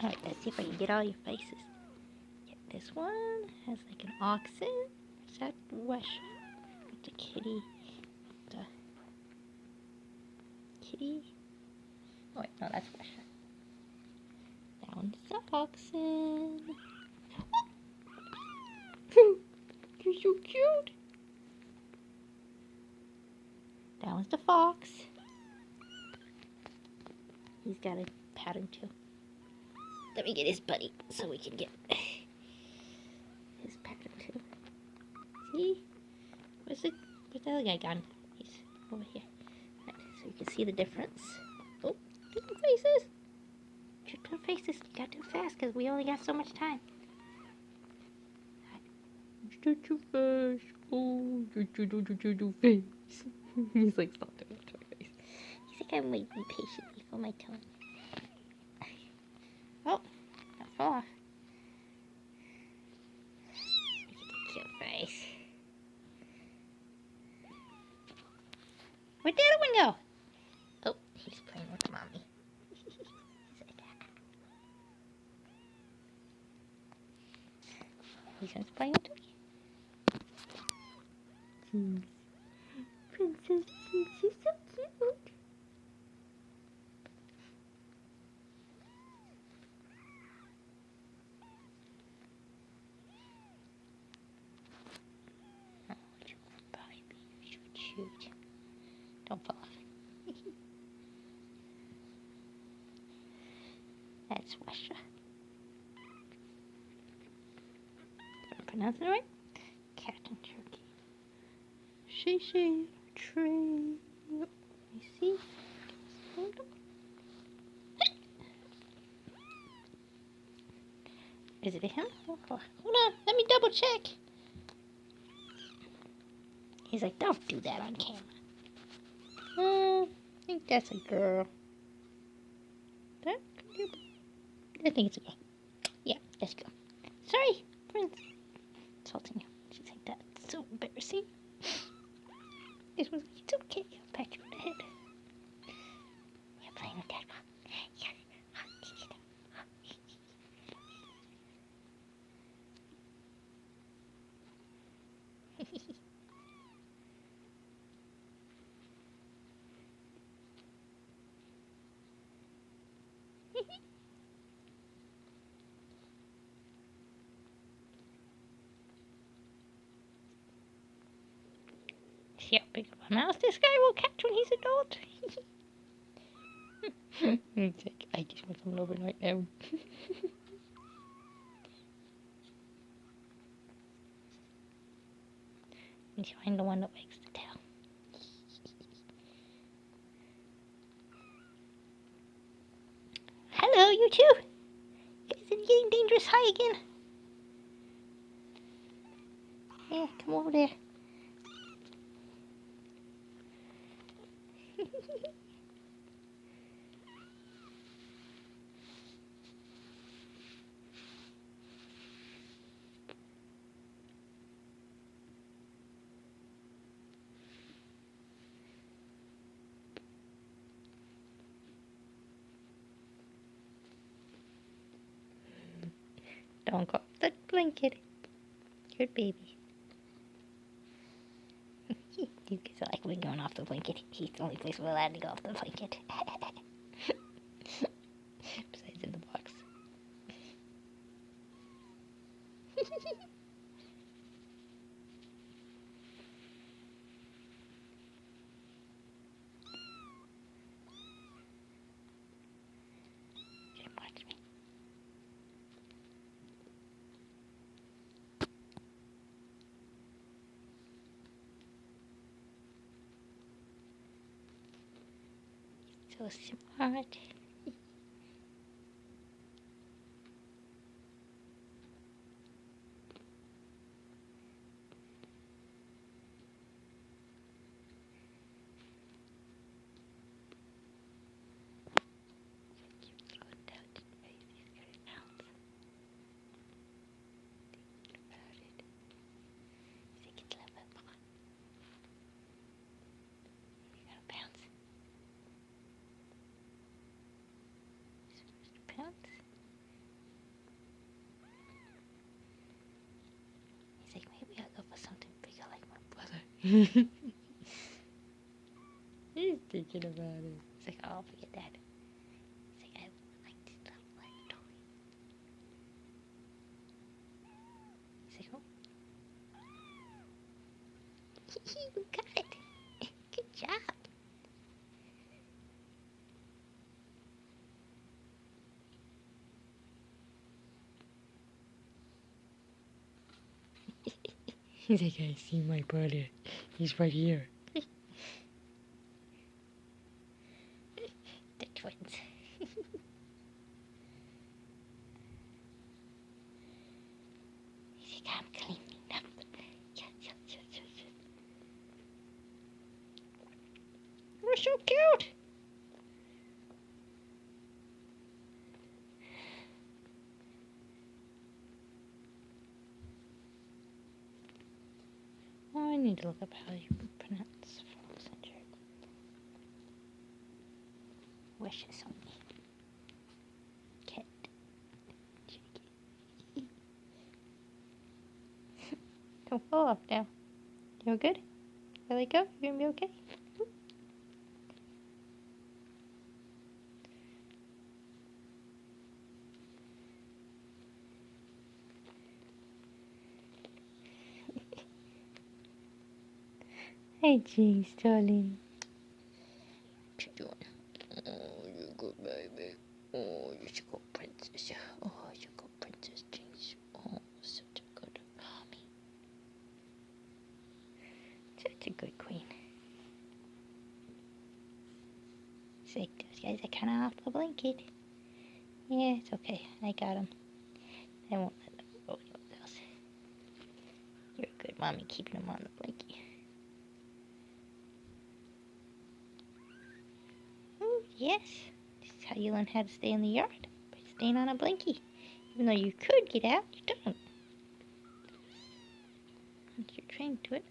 Alright, let's see if I can get all your faces. Get this one. Has like an oxen. Is that Wesh? The kitty. The kitty. Oh wait, no, that's Wesh. That one's the oxen. You're so cute. That one's the fox. He's got a pattern too. Let me get his buddy so we can get his pattern too. See? Where's the other guy gone? He's over here. Right, so you can see the difference. Oh, different faces. Different faces. You gotta do fast because we only got so much time. Right. Too fast. Oh, do face. He's like, stop doing that to my face. He's like, I'm waiting patiently for my turn. Oh, that fell off. Cute face. Where'd the other one go? Oh, he's playing with mommy. He's gonna play with me. Jinx. Princess Jinx, you're so cute. Oh, you baby. Shoot. Don't fall off. That's Russia. Did I pronounce it right? Cat and turkey. Shay, tree. Let me see. Is it him? Oh, hold on, let me double check. He's like, don't do that on camera. I think that's a girl. I think it's a girl. Yeah, let's go. Sorry, Prince. Insulting you. She's like, that's so embarrassing. This was, it's okay. I'll pat you on the head. You're playing with that one. Yeah. See how big of a mouse this guy will catch when he's adult. It's like, I just want someone over right now. He's find the one that wags the tail. Hello, you two. You guys are getting dangerous high again. Yeah, come over there. Don't go off the blanket. Good baby. You guys are like, we're going off the blanket. He's the only place we're allowed to go off the blanket. Besides in the box. Watch me. So smart. Pounce. He's thinking about it. It's like, oh, forget that. It's like, I would like to stop that toy. He's like, oh. You got it. Good job. He's like, I see my brother. He's right here. The twins. He's like, I'm cleaning up. Yes. You're so cute. Oh, I need to look up how you pronounce frogs and jerk. Wishes on me. Cat. Don't fall off now. You good? Really go? You're gonna be okay? Hey, Jinx, darling. What you doing? Oh, you're good, baby. Oh, you're such a good princess. Oh, you're a good princess, Jinx. Oh, such a good mommy. Such a good queen. See, those guys are kind of off the blanket. Yeah, it's okay. I got them. I won't let them go anywhere else. You're a good mommy keeping them on the blanket. Ooh, yes. This is how you learn how to stay in the yard. By staying on a blankie. Even though you could get out, you don't. Once you're trained to it.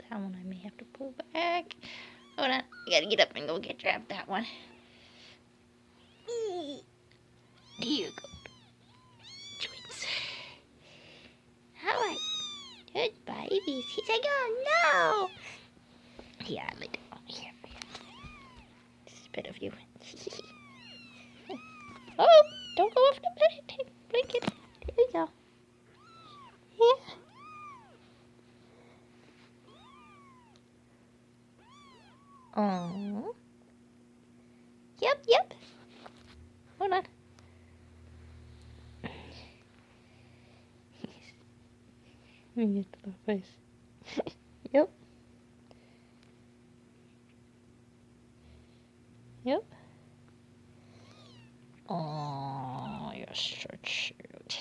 That one I may have to pull back. Hold on. I gotta get up and go grab that one. There you go. Twins. Alright. Good babies. He's like, oh no! Yeah, I laid down here. This is a bit of you. Oh, don't go off the blanket. There you go. Yeah. Oh. Yep. Hold on. Let me get the little face. Yep. Oh, you're so cute.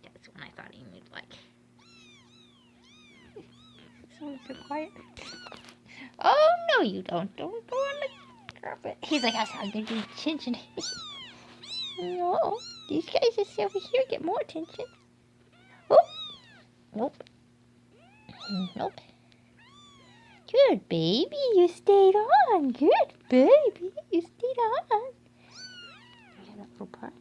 That's one I thought you'd like. Someone's so quiet. Oh, no, you don't. Don't go on the carpet. He's like, I'm going to be attention. No, these guys just over here get more attention. Oh, nope. Good baby, you stayed on. Good baby, you stayed on. Yeah, that little part.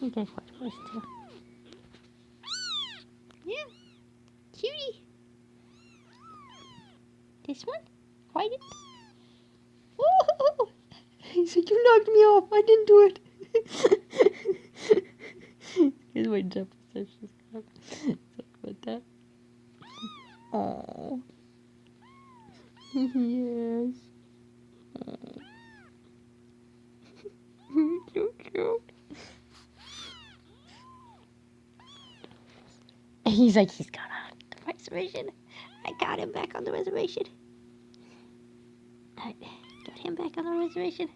You guys watch boys too. Yeah, cutie. This one? Quiet. Woo! He's like, you knocked me off. I didn't do it. He's waiting to say she's got. Sorry about that. Oh. Yes. So cute. He's like, he's gone on the reservation. I got him back on the reservation. I got him back on the reservation.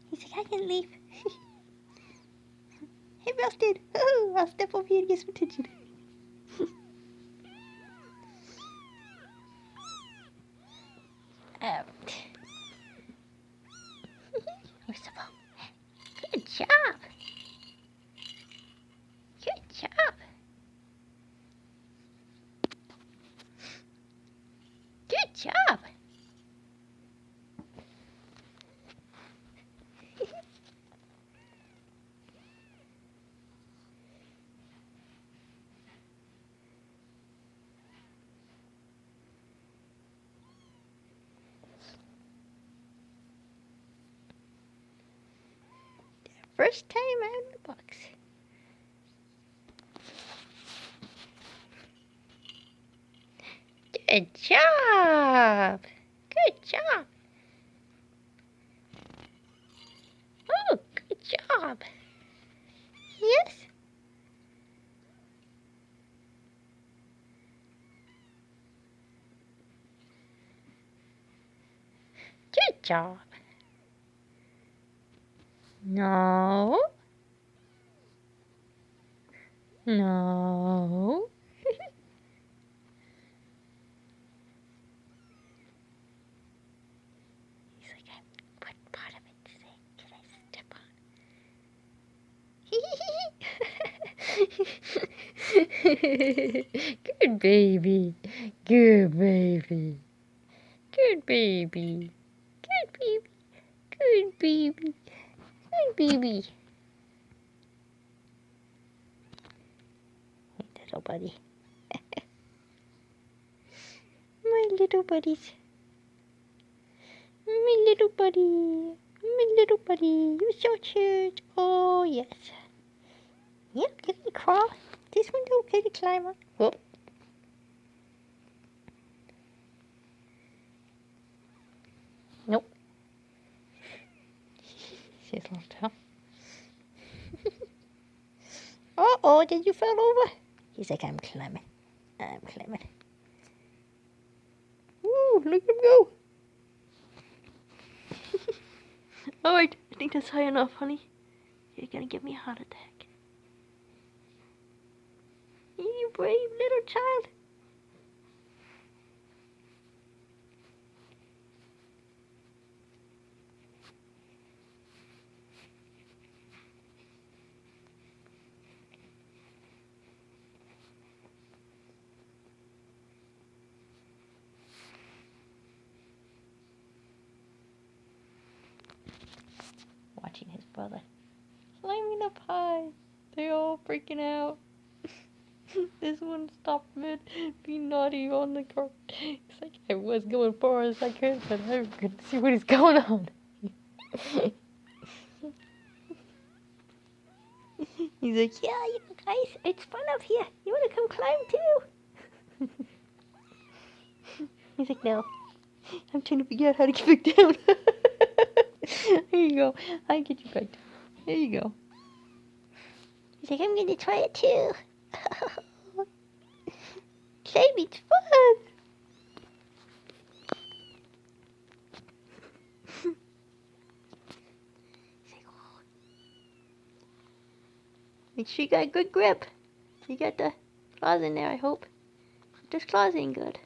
He's like, I can leave. Hey, Rusted. Oh, I'll step over here and get some attention. Where's the phone? Good job. job. First time out of the box. Good job. Good job. Oh, good job. Yes. Good job. No. No. He's like, what part of it can I step on? Good baby. Good baby. Good baby. Good baby. Good baby. Good baby. Hey, little buddy. My little buddies. My little buddy. My little buddy. You're so cute. Oh, yes. Yep, you can crawl. This one's okay to climb on. Whoop. Nope. She's a little tough. Uh-oh, did you fall over? He's like, I'm climbing. I'm climbing. Ooh, look at him go. Alright, I think that's high enough, honey. You're gonna give me a heart attack. You brave little child. Watching his brother climbing up high. They're all freaking out. This one stopped mid, being naughty on the car. It's like, I was going far as I could, but I couldn't see what is going on. He's like, yeah, you guys, it's fun up here. You want to come climb too? He's like, no. I'm trying to figure out how to get back down. There you go. I get you back down. There you go. He's like, I'm going to try it too. Climbing's fun. He's like, oh. Make sure you got a good grip. You got the claws in there, I hope. This claws ain't good.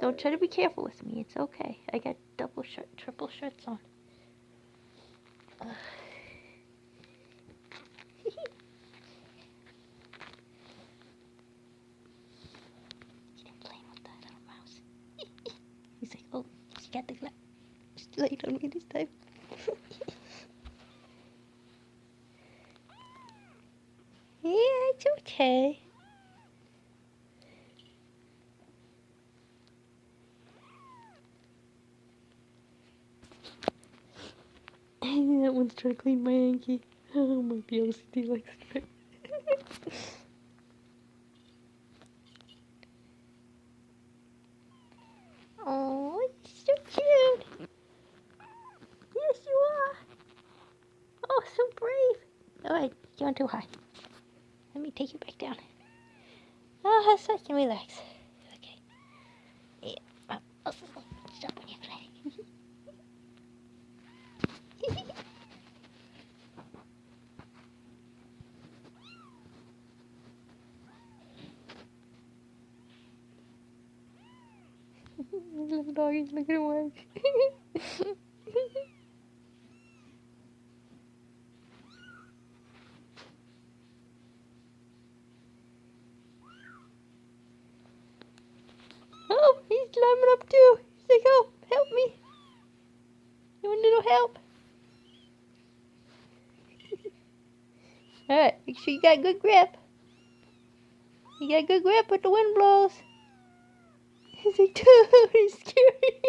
Don't try to be careful with me. It's okay. I got double shirt, triple shirts on. He's like, oh, she got the glass. Just lay it on me this time. Yeah, it's okay. That one's trying to clean my hanky. Oh, my PLCD likes it. Oh, it's so cute. Yes, you are. Oh, so brave. All right, you're on too high. Let me take you back down. Oh, so I can relax. Okay. Yeah. Oh, stop when you're playing. Little doggy, look at away. Oh, he's climbing up do? He's like, oh, help me. You want a little help? Alright, make sure you got good grip. You got good grip when the wind blows. He's like, dude, he's scary.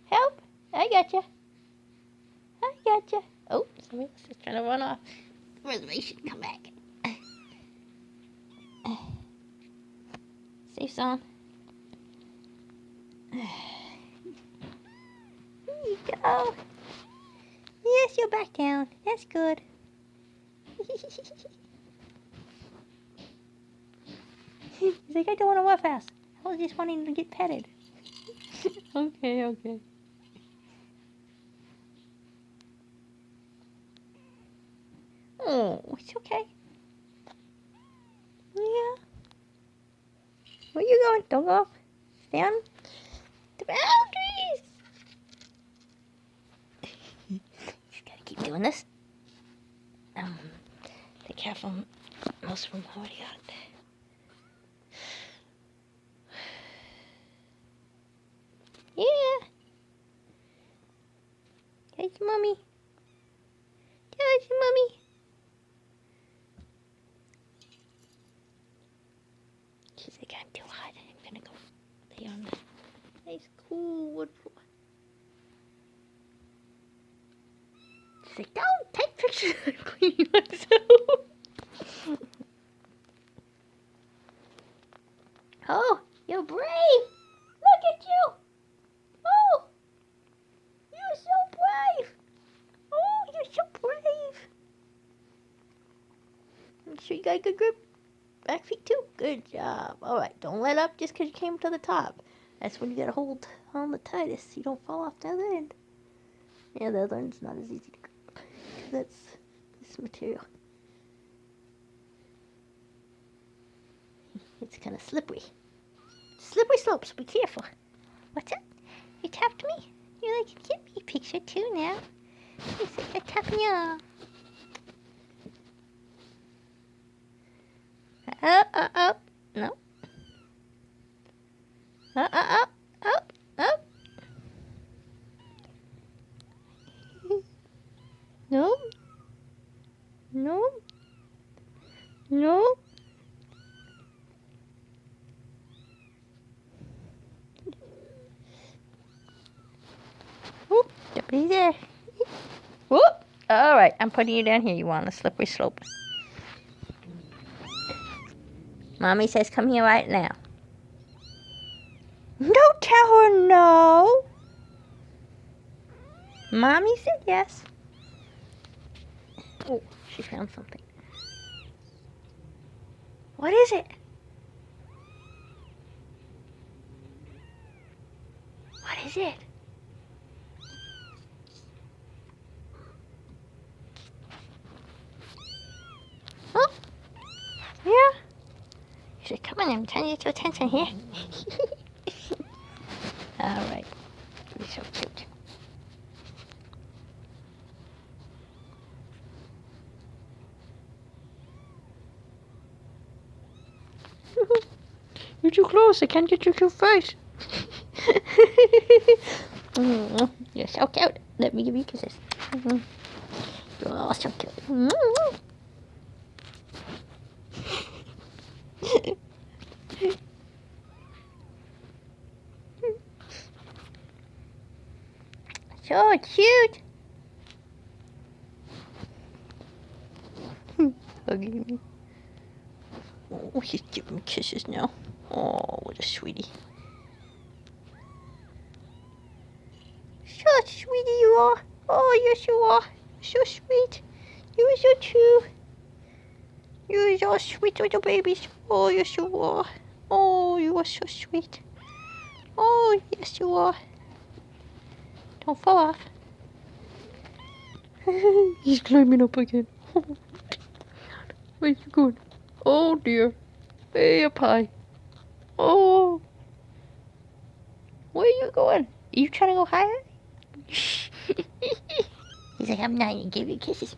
Help! I gotcha. I gotcha. Oh, somebody else is trying to run off. Reservation, come back. Safe zone. Here you go. Yes, you're back down. That's good. He's like, I don't want to walk fast. I was just wanting to get petted. Okay, okay. Oh, it's okay. Yeah. Where you going? Don't go off. Stay on the boundaries. Just gotta keep doing this. Be careful. Most of them already got it. Yeah. There's mommy. There's mommy. She's like, I'm too hot. I'm gonna go lay on the nice cool wood floor. She's like, don't take pictures of cleaning myself. Oh, you're brave. Look at you. Oh, you're so brave. Oh, you're so brave. Make sure you got a good grip. Back feet too. Good job. All right, don't let up just because you came to the top. That's when you got to hold on the tightest so you don't fall off the other end. Yeah, the other end's not as easy to grip. That's this material. It's kind of slippery. Slippery slopes, be careful. What's that? You tapped me? You like to get me a picture too now? You said I tapped you. Up. No. Up. No. Whoop, nobody's there. Whoop. All right, I'm putting you down here. You want a slippery slope. Mommy says come here right now. Don't tell her no. Mommy said yes. Oh, she found something. What is it? What is it? Oh, yeah. You should come in and turn your attention here. All right. You're so cute. You're too close. I can't get your cute face. You're so cute. Let me give you kisses. You're so cute. So cute. Hugging me. Oh, he's giving me kisses now. Oh, what a sweetie. So sweetie you are. Oh, yes you are. So sweet. You are so true. You are so sweet little babies. Oh, yes you are. Oh, you are so sweet. Oh, yes you are. Don't fall off. He's climbing up again. Where's you going? Oh dear. Way up high. Oh. Where are you going? Are you trying to go higher? He's like, I'm not gonna give you kisses.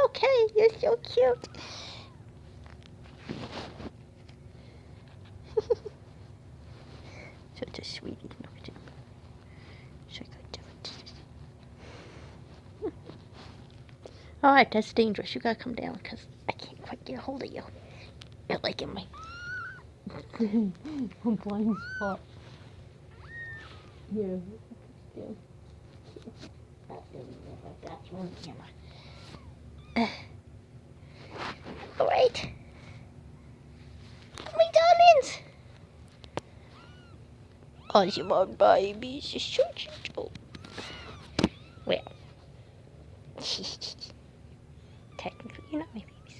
Okay, you're so cute. Such a sweetie. No, Jim. Alright, that's dangerous. You gotta come down because I can't quite get a hold of you. You're like in my blind spot. Yeah. Alright. My darlings. Oh, you my babies. Shoot. Well. Technically, you're not my babies.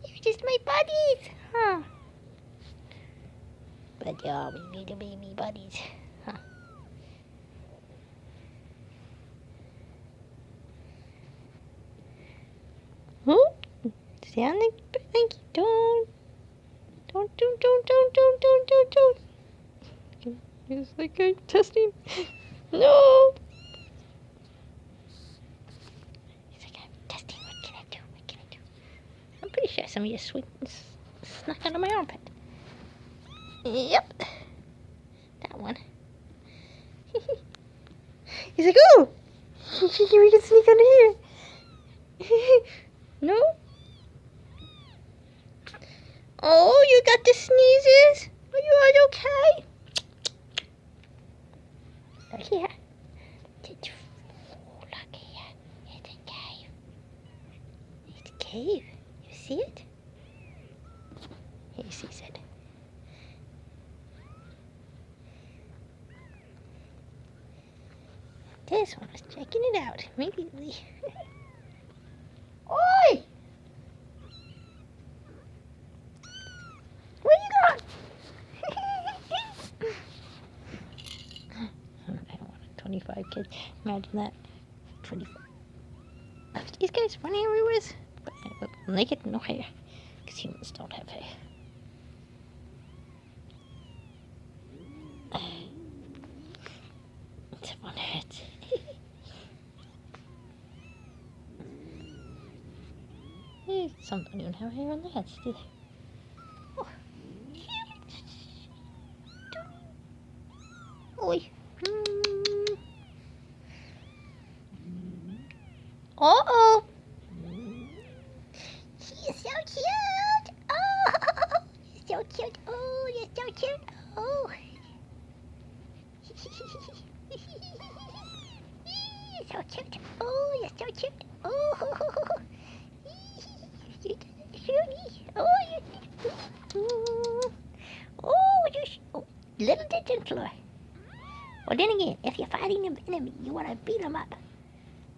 You're just my buddies. Huh. But yeah, we need to be me buddies. Huh. Huh? Sound like Frankie. Don't. It's like I'm testing. No. He's like, I'm testing. What can I do? I'm pretty sure some of you snuck under my armpit. Yep. That one. He's like, oh! We can sneak under here. No? Oh, you got the sneezes? Are you all okay? Look here. Look here. It's a cave. It's a cave. You see it? He sees it. This one was checking it out immediately. Oi! Where you going? I don't want 25 kids. Imagine that. 25. These guys running everywhere. But naked, no hair. Because humans don't have hair. It's on heads. Some don't even have hair on their heads, do they? Oh. Oi. Uh-oh. She's so cute. Oh, you're so cute. Oh, you're so cute. Oh. You're so cute. Oh, you're so cute. Oh. Little ditching floor. Well, then again, if you're fighting an enemy, you want to beat them up.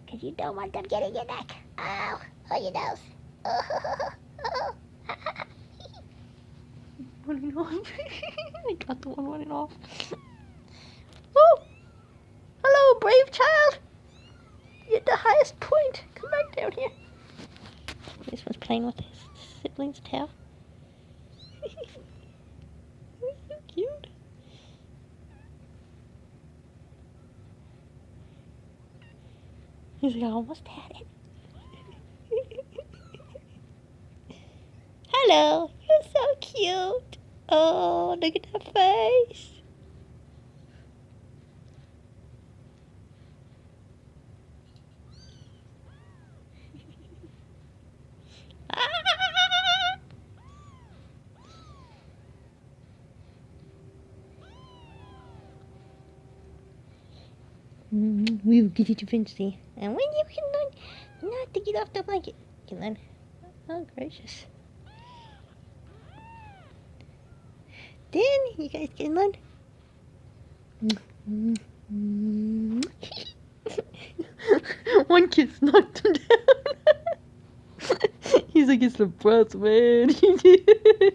Because you don't want them getting your neck. Ow. Oh, your nose. Oh. Running off. I got the one running off. Oh. Hello, brave child. You're at the highest point. Come back down here. This one's playing with his sibling's tail. So cute. He's like, I almost had it. Hello, you're so cute. Oh, look at that face. We will get you to fancy. And when you can learn not to get off the blanket, you can learn. Oh, gracious. Then you guys can learn. One kid knocked him down. He's like, it's the breath, man. The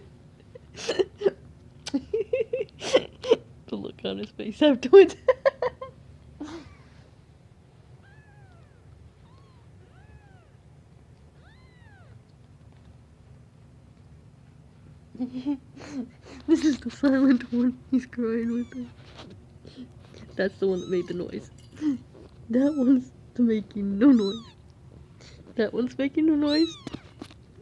look on his face afterwards. This is the silent one. He's crying with her. That's the one that made the noise. That one's making no noise. That one's making no noise.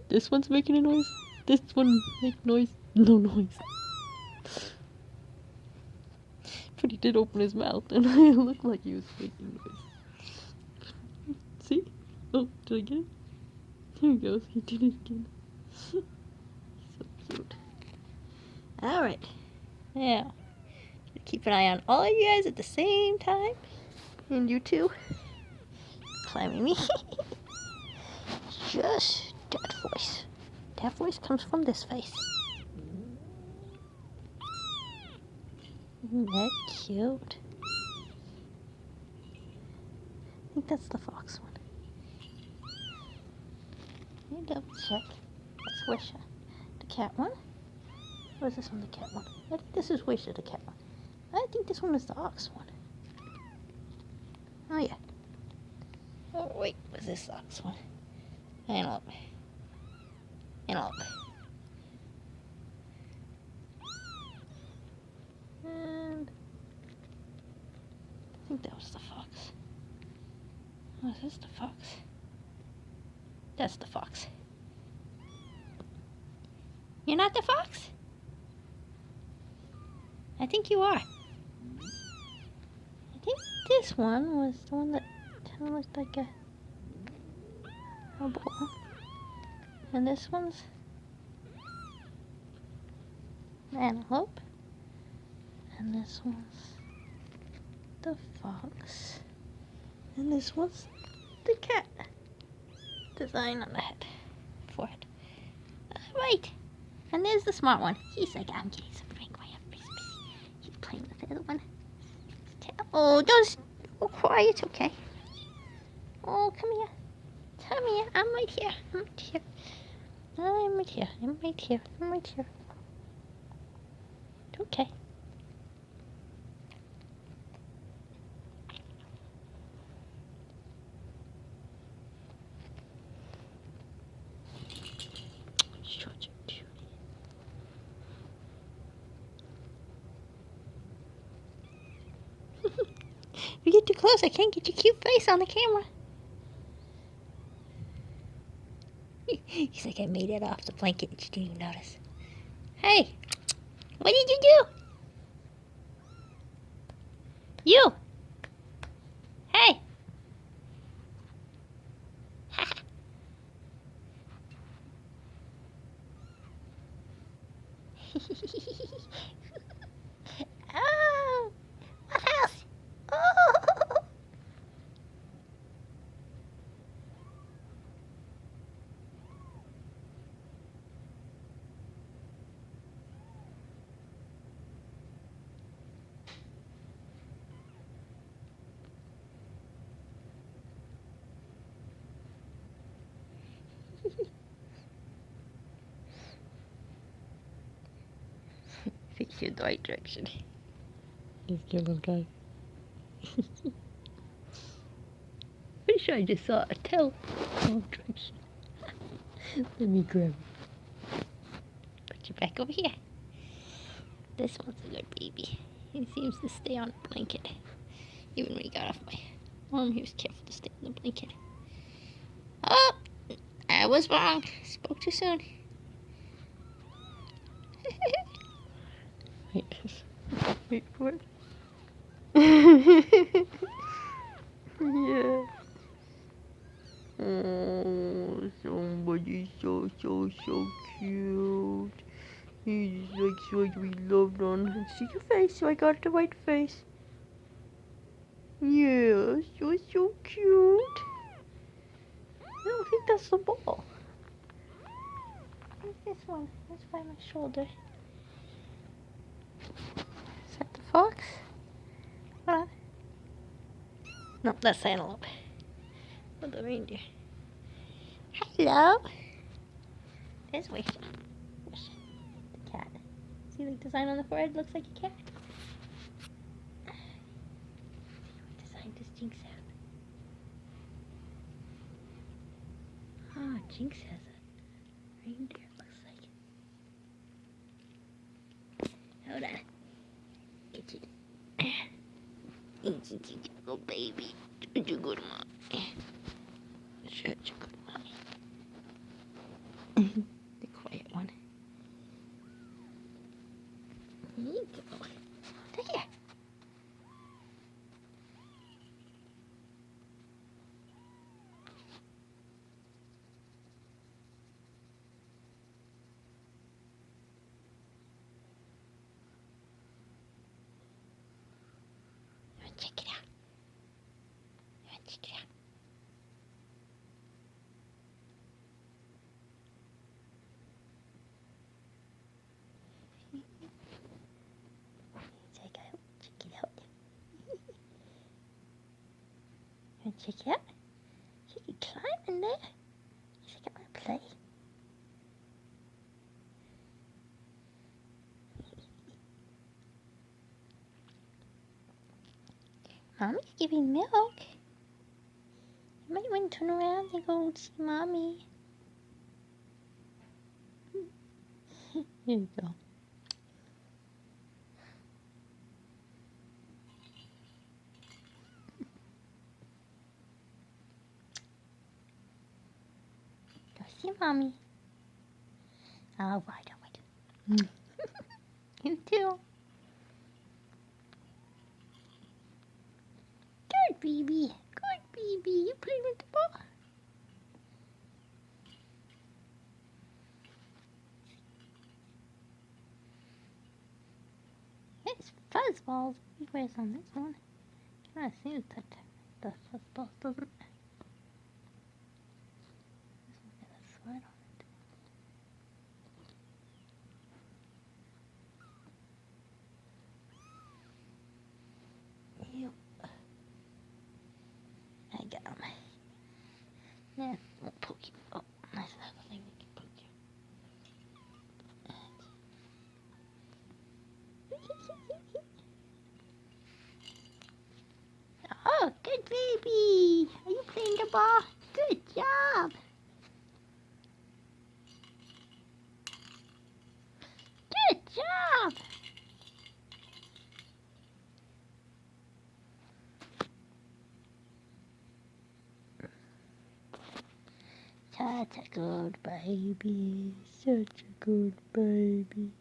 This one's making a noise. this one make noise? No noise. But he did open his mouth, and it looked like he was making noise. See? Oh, did I get it? Here he goes. He did it again. So cute. Alright. Now, keep an eye on all of you guys at the same time. And you too. Climbing me. Just that voice. That voice comes from this face. Isn't that cute? I think that's the fox one. Let me double check. That's Wisha. The cat one? Or is this one the cat one? I think this is Wisha, the cat one. I think this one is the ox one. Oh yeah. Oh wait, was this the ox one? Antelope. Antelope. And I think that was the fox. Oh, is this the fox? That's the fox. You're not the fox? I think you are. I think this one was the one that kind of looked like a ball. And this one's an antelope. And this one's the fox. And this one's the cat. Design on the head. Forehead. Right. And there's the smart one. He's like, I'm getting some drink. Why I'm busy. He's playing with the other one. Oh, don't. Oh, quiet. It's okay. Oh, come here. Come here. I'm right here. I'm right here. I'm right here. I'm right here. I'm right here. It's okay. If you get too close, I can't get your cute face on the camera. He's like, I made it off the blanket and you didn't even notice. Hey, what did you do? You. Hey. Oh, what else? Oh. Face you in the right direction. He's a cute little guy. Pretty sure I just saw a tail wrong direction. Let me grab it. Put you back over here. This one's a good baby. He seems to stay on the blanket. Even when he got off my arm, he was careful to stay on the blanket. Oh! I was wrong. Spoke too soon. Wait for it. Yeah. Oh, somebody's so cute. He's like so to be loved on. See your face, so I got the right face. Yeah, so cute. I don't think that's the ball. Where's this one? That's by my shoulder. Is that the fox? Hold on. No, that's the antelope. Or the reindeer. Hello. There's Wish. Wish. The cat. See the design on the forehead? Looks like a cat. What design does Jinx have? Ah, Jinx has a reindeer, looks like. Hold on. Get you. Easy, little baby. Such a good mom. Such a good mommy. The quiet one. There you go. There. Check it out. Check it out. Check it out. Check it out. She can climb in there. She can play. Mommy's giving milk. You might want to turn around and go and see Mommy. Here you go. Go see Mommy. All right. You too. Good baby. Good baby. You playing with the ball? It's fuzzballs everywhere on this one. I see the fuzzballs doesn't. This one's got a slide on it. Yep. I got him. Yeah, won't poke you. Oh, nice another thing that can poke you. Oh, good baby. Are you playing the ball? Good job. Good job. Such a good baby. Such a good baby.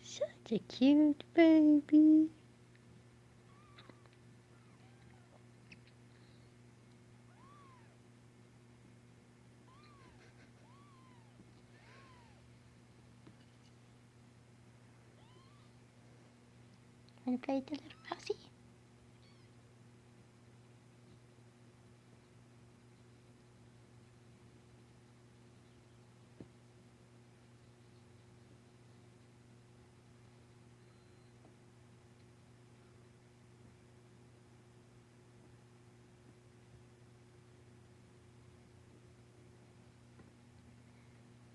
Such a cute baby. Want to play with the little mousey?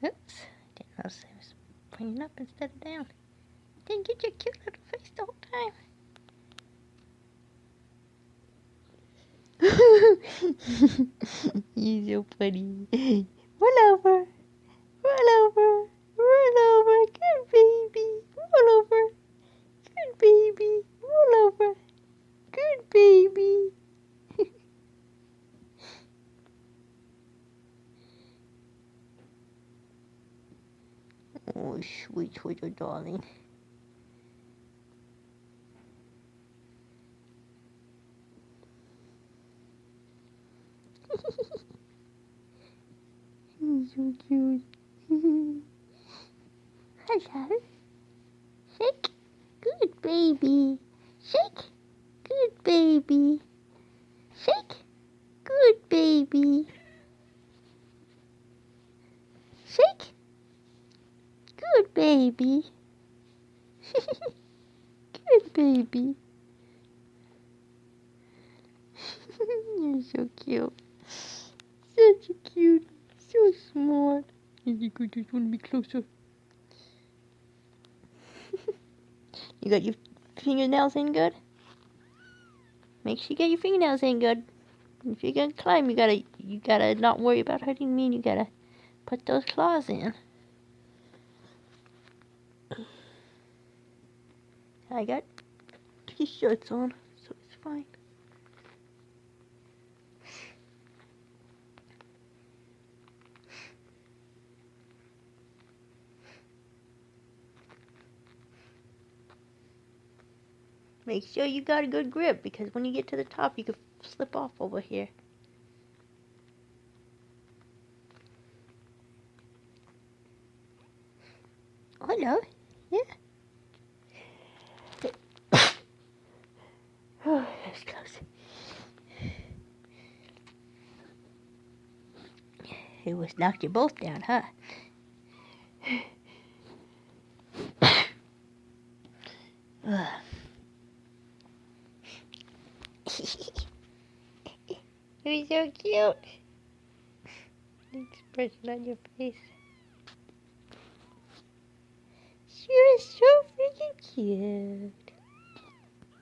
Oops. Didn't notice I was pointing up instead of down. Didn't get your cute little face the whole time. You're so funny. Roll over. Roll over. Roll over. Good baby. Roll over. Good baby. Roll over. Good baby. Oh, sweet little darling. He's so cute. Hello. Shake. Good baby. Shake. Good baby. Shake. Good baby. Shake. Good baby. Good baby. You're so cute. Such a cute. So smart. You just want to be closer. You got your fingernails in good? Make sure you get your fingernails in good. If you're gonna climb, you gotta not worry about hurting me, and you gotta put those claws in. I got t-shirts on, so it's fine. Make sure you got a good grip, because when you get to the top, you could slip off over here. Oh, no. Yeah. Oh, that's close. It was knocked you both down, huh? You're so cute. The expression on your face. You're so freaking cute.